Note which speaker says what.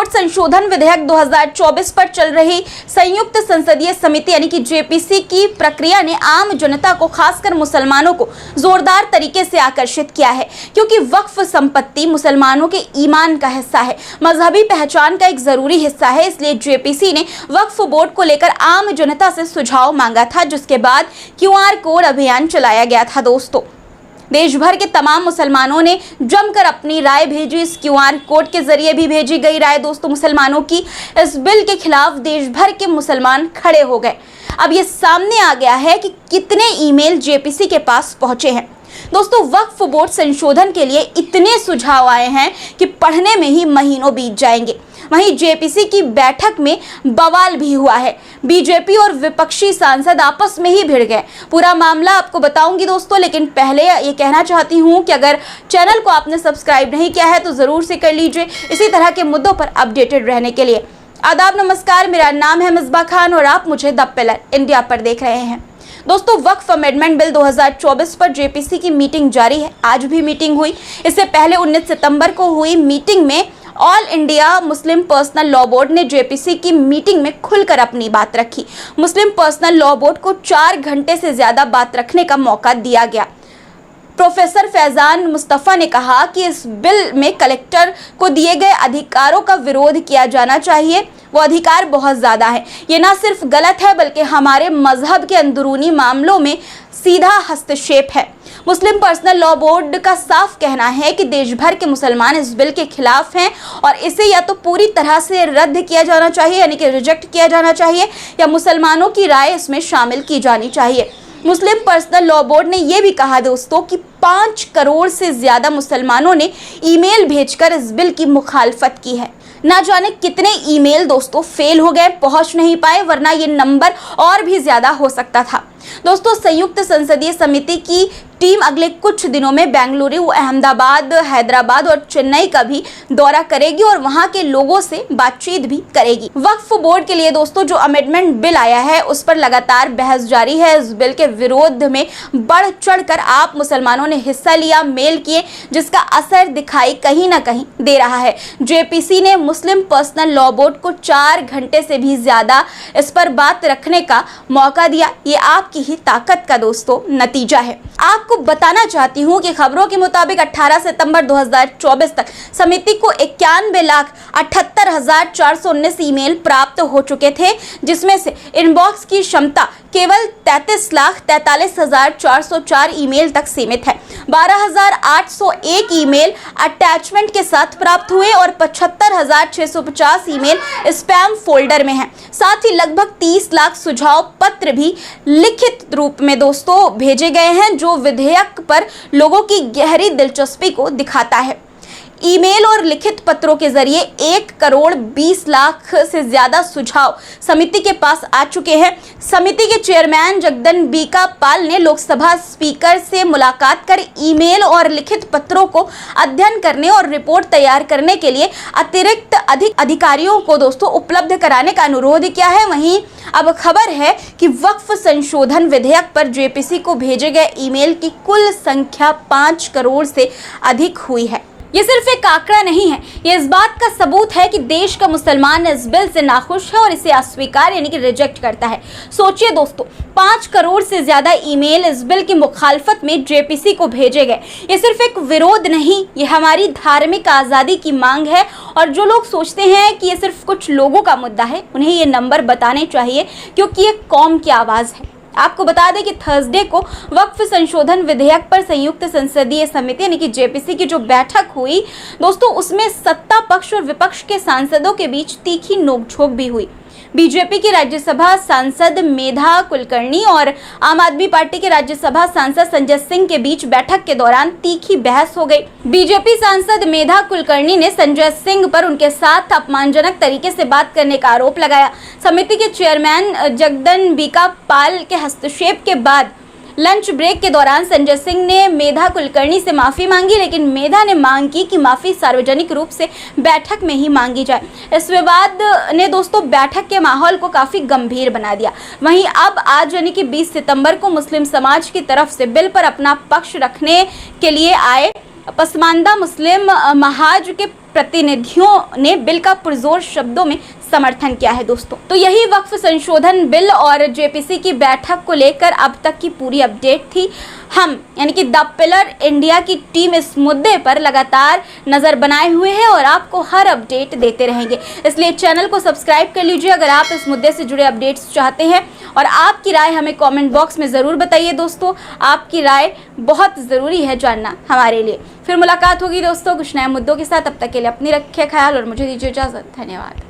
Speaker 1: Board संशोधन विधेयक 2024 पर चल रही संयुक्त संसदीय समिति यानी कि जेपीसी की प्रक्रिया ने आम जनता को, खासकर मुसलमानों को जोरदार तरीके से आकर्षित किया है, क्योंकि वक्फ संपत्ति मुसलमानों के ईमान का हिस्सा है, मजहबी पहचान का एक जरूरी हिस्सा है। इसलिए जेपीसी ने वक्फ बोर्ड को लेकर आम जनता से सुझाव मांगा था, जिसके बाद क्यूआर कोड अभियान चलाया गया था। दोस्तों, देश भर के तमाम मुसलमानों ने जमकर अपनी राय भेजी। इस क्यूआर कोड के जरिए भी भेजी गई राय दोस्तों मुसलमानों की इस बिल के खिलाफ देश भर के मुसलमान खड़े हो गए। अब ये सामने आ गया है कि कितने ईमेल जेपीसी के पास पहुंचे हैं। दोस्तों, वक्फ बोर्ड संशोधन के लिए इतने सुझाव आए हैं कि पढ़ने में ही महीनों बीत जाएंगे। वहीं जेपीसी की बैठक में बवाल भी हुआ है। बीजेपी और विपक्षी सांसद आपस में ही भिड़ गए। पूरा मामला आपको बताऊंगी दोस्तों, लेकिन पहले ये कहना चाहती हूं कि अगर चैनल को आपने सब्सक्राइब नहीं किया है तो जरूर से कर लीजिए, इसी तरह के मुद्दों पर अपडेटेड रहने के लिए। आदाब, नमस्कार, मेरा नाम है मिसबा खान और आप मुझे द पिलर इंडिया पर देख रहे हैं। दोस्तों, वक्फ अमेंडमेंट बिल 2024 पर जेपीसी की मीटिंग जारी है। आज भी मीटिंग हुई। इससे पहले 19 सितंबर को हुई मीटिंग में all India Muslim personal law board ने जेपीसी की मीटिंग में खुलकर अपनी बात रखी। मुस्लिम पर्सनल लॉ बोर्ड को 4 घंटे से ज्यादा बात रखने का मौका दिया गया। प्रोफेसर फैजान मुस्तफ़ा ने कहा कि इस बिल में कलेक्टर को दिए गए अधिकारों का विरोध किया जाना चाहिए। वो अधिकार बहुत ज़्यादा है। ये ना सिर्फ गलत है बल्कि हमारे मजहब के अंदरूनी मामलों में सीधा हस्तक्षेप है। मुस्लिम पर्सनल लॉ बोर्ड का साफ कहना है कि देश भर के मुसलमान इस बिल के खिलाफ हैं और इसे या तो पूरी तरह से रद्द किया जाना चाहिए यानी कि रिजेक्ट किया जाना चाहिए, या मुसलमानों की राय इसमें शामिल की जानी चाहिए। मुस्लिम पर्सनल लॉ बोर्ड ने यह भी कहा दोस्तों कि 5 करोड़ से ज्यादा मुसलमानों ने ईमेल भेजकर इस बिल की मुखालफत की है। ना जाने कितने ईमेल दोस्तों फेल हो गए, पहुंच नहीं पाए, वरना ये नंबर और भी ज्यादा हो सकता था। दोस्तों, संयुक्त संसदीय समिति की टीम अगले कुछ दिनों में बेंगलुरु, अहमदाबाद, हैदराबाद और चेन्नई का भी दौरा करेगी और वहां के लोगों से बातचीत भी करेगी। वक्फ बोर्ड के लिए दोस्तों जो अमेंडमेंट बिल आया है उस पर लगातार बहस जारी है। इस बिल के विरोध में बढ़ चढ़कर आप मुसलमानों ने हिस्सा लिया, मेल किए, जिसका असर दिखाई कहीं ना कहीं दे रहा है। जेपीसी ने मुस्लिम पर्सनल लॉ बोर्ड को 4 घंटे से भी ज्यादा इस पर बात रखने का मौका दिया। ये आपकी ही ताकत का दोस्तों नतीजा है। आपको बताना चाहती हूं कि खबरों के मुताबिक 18 सितंबर 2024 तक समिति को 91,78,419 ईमेल प्राप्त हो चुके थे, जिसमें से इनबॉक्स की क्षमता केवल 33,43,404 ईमेल तक सीमित है। 12,801 ईमेल अटैचमेंट के साथ प्राप्त हुए और 75,650 ईमेल स्पैम फोल्डर में हैं। साथ ही लगभग 30 लाख सुझाव पत्र भी लिखित रूप में दोस्तों भेजे गए हैं, जो विधेयक पर लोगों की गहरी दिलचस्पी को दिखाता है। ईमेल और लिखित पत्रों के जरिए 1 करोड़ 20 लाख से ज्यादा सुझाव समिति के पास आ चुके हैं। समिति के चेयरमैन जगदन बीका पाल ने लोकसभा स्पीकर से मुलाकात कर ईमेल और लिखित पत्रों को अध्ययन करने और रिपोर्ट तैयार करने के लिए अतिरिक्त अधिकारियों को दोस्तों उपलब्ध कराने का अनुरोध किया है। वहीं अब खबर है कि वक्फ संशोधन विधेयक पर जेपीसी को भेजे गए ईमेल की कुल संख्या 5 करोड़ से अधिक हुई है। ये सिर्फ एक आंकड़ा नहीं है, ये इस बात का सबूत है कि देश का मुसलमान इस बिल से नाखुश है और इसे अस्वीकार यानी कि रिजेक्ट करता है। सोचिए दोस्तों, 5 करोड़ से ज्यादा ईमेल इस बिल की मुखालफत में जेपीसी को भेजे गए। ये सिर्फ एक विरोध नहीं, ये हमारी धार्मिक आज़ादी की मांग है। और जो लोग सोचते हैं कि ये सिर्फ कुछ लोगों का मुद्दा है, उन्हें ये नंबर बताने चाहिए, क्योंकि ये कौम की आवाज़ है। आपको बता दें कि थर्सडे को वक्फ संशोधन विधेयक पर संयुक्त संसदीय समिति यानी कि जेपीसी की जो बैठक हुई दोस्तों, उसमें सत्ता पक्ष और विपक्ष के सांसदों के बीच तीखी नोकझोंक भी हुई। बीजेपी की राज्यसभा सांसद मेधा कुलकर्णी और आम आदमी पार्टी के राज्यसभा सांसद संजय सिंह के बीच बैठक के दौरान तीखी बहस हो गई। बीजेपी सांसद मेधा कुलकर्णी ने संजय सिंह पर उनके साथ अपमानजनक तरीके से बात करने का आरोप लगाया। समिति के चेयरमैन जगदन बीका पाल के हस्तक्षेप के बाद लंच ब्रेक के दौरान संजय सिंह ने मेधा कुलकर्णी से माफ़ी मांगी, लेकिन मेधा ने मांग की कि माफ़ी सार्वजनिक रूप से बैठक में ही मांगी जाए। इस विवाद ने दोस्तों बैठक के माहौल को काफ़ी गंभीर बना दिया। वहीं अब आज यानी कि 20 सितंबर को मुस्लिम समाज की तरफ से बिल पर अपना पक्ष रखने के लिए आए पसमानदा मुस्लिम महाज के प्रतिनिधियों ने बिल का पुरजोर शब्दों में समर्थन किया है दोस्तों। तो यही वक्फ संशोधन बिल और जेपीसी की बैठक को लेकर अब तक की पूरी अपडेट थी। हम यानी कि द पिलर इंडिया की टीम इस मुद्दे पर लगातार नजर बनाए हुए हैं और आपको हर अपडेट देते रहेंगे, इसलिए चैनल को सब्सक्राइब कर लीजिए अगर आप इस मुद्दे से जुड़े अपडेट्स चाहते हैं। और आपकी राय हमें कमेंट बॉक्स में ज़रूर बताइए दोस्तों, आपकी राय बहुत ज़रूरी है जानना हमारे लिए। फिर मुलाकात होगी दोस्तों कुछ नए मुद्दों के साथ, तब तक के लिए अपनी रखिए ख्याल और मुझे दीजिए इजाज़त। धन्यवाद।